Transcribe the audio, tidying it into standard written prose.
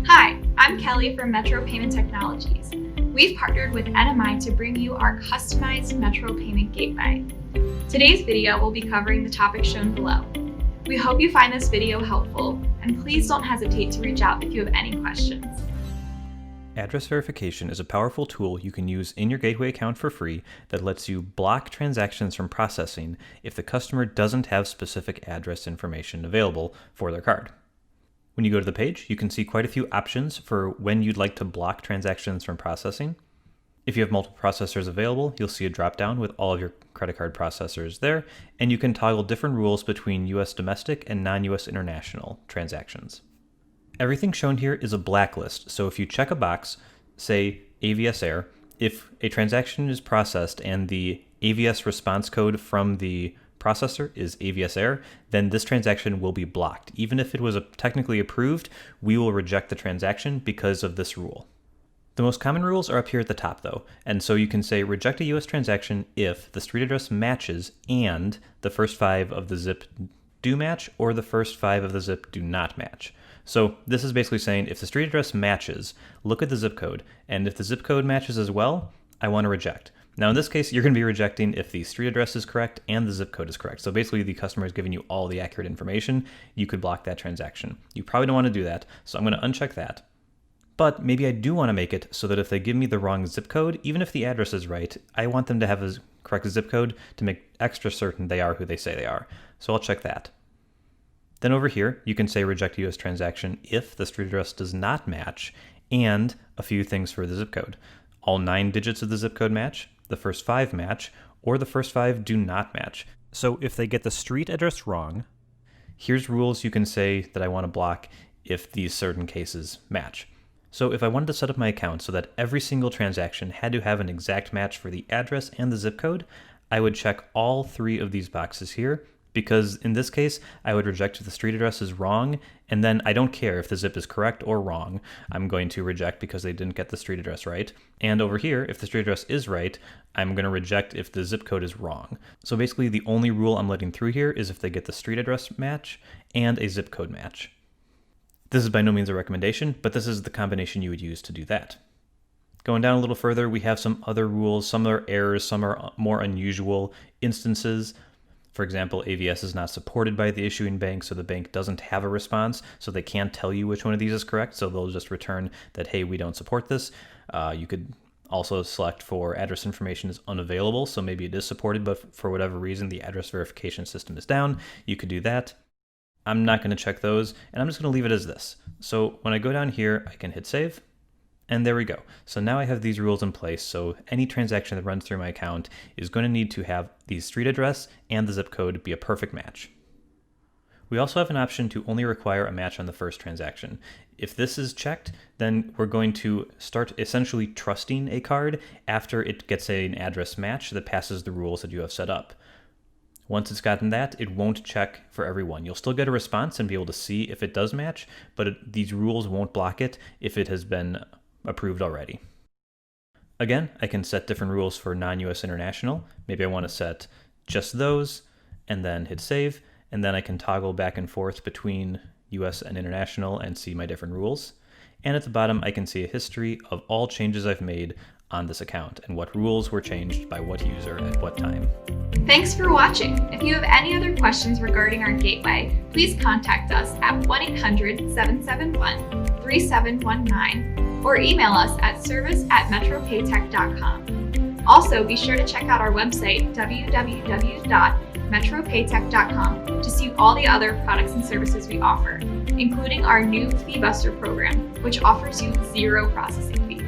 Hi, I'm Kelly from Metro Payment Technologies. We've partnered with NMI to bring you our customized Metro Payment Gateway. Today's video will be covering the topics shown below. We hope you find this video helpful, and please don't hesitate to reach out if you have any questions. Address verification is a powerful tool you can use in your Gateway account for free that lets you block transactions from processing if the customer doesn't have specific address information available for their card. When you go to the page, you can see quite a few options for when you'd like to block transactions from processing. If you have multiple processors available, you'll see a drop-down with all of your credit card processors there, and you can toggle different rules between US domestic and non-US international transactions. Everything shown here is a blacklist, so if you check a box, say AVS error, if a transaction is processed and the AVS response code from the processor is AVS error, then this transaction will be blocked. Even if it was technically approved, we will reject the transaction because of this rule. The most common rules are up here at the top though, and so you can say reject a US transaction if the street address matches and the first 5 of the zip do match or the first 5 of the zip do not match. So this is basically saying if the street address matches, look at the zip code, and if the zip code matches as well, I want to reject. Now in this case, you're going to be rejecting if the street address is correct and the zip code is correct. So basically the customer is giving you all the accurate information. You could block that transaction. You probably don't want to do that, so I'm going to uncheck that. But maybe I do want to make it so that if they give me the wrong zip code, even if the address is right, I want them to have a correct zip code to make extra certain they are who they say they are. So I'll check that. Then over here, you can say reject US transaction if the street address does not match, and a few things for the zip code. All 9 digits of the zip code match, the first 5 match, or the first 5 do not match. So if they get the street address wrong, here's rules you can say that I want to block if these certain cases match. So if I wanted to set up my account so that every single transaction had to have an exact match for the address and the zip code, I would check all 3 of these boxes here, because in this case, I would reject if the street address is wrong, and then I don't care if the zip is correct or wrong. I'm going to reject because they didn't get the street address right. And over here, if the street address is right, I'm going to reject if the zip code is wrong. So basically the only rule I'm letting through here is if they get the street address match and a zip code match. This is by no means a recommendation, but this is the combination you would use to do that. Going down a little further, we have some other rules. Some are errors, some are more unusual instances. For example, AVS is not supported by the issuing bank, so the bank doesn't have a response, so they can't tell you which one of these is correct, so they'll just return that, hey, we don't support this. You could also select for address information is unavailable, so maybe it is supported, but for whatever reason, the address verification system is down. You could do that. I'm not going to check those, and I'm just going to leave it as this. So when I go down here, I can hit save. And there we go. So now I have these rules in place, so any transaction that runs through my account is going to need to have the street address and the zip code be a perfect match. We also have an option to only require a match on the first transaction. If this is checked, then we're going to start essentially trusting a card after it gets an address match that passes the rules that you have set up. Once it's gotten that, it won't check for everyone. You'll still get a response and be able to see if it does match, but these rules won't block it if it has been approved already. Again, I can set different rules for non-US international. Maybe I want to set just those and then hit save, and then I can toggle back and forth between US and international and see my different rules. And at the bottom, I can see a history of all changes I've made on this account and what rules were changed by what user at what time. Thanks for watching. If you have any other questions regarding our gateway, please contact us at 1-800-771-3719 or email us at service@metropaytech.com. Also, be sure to check out our website, www.metropaytech.com, to see all the other products and services we offer, including our new Fee Buster program, which offers you 0 processing fees.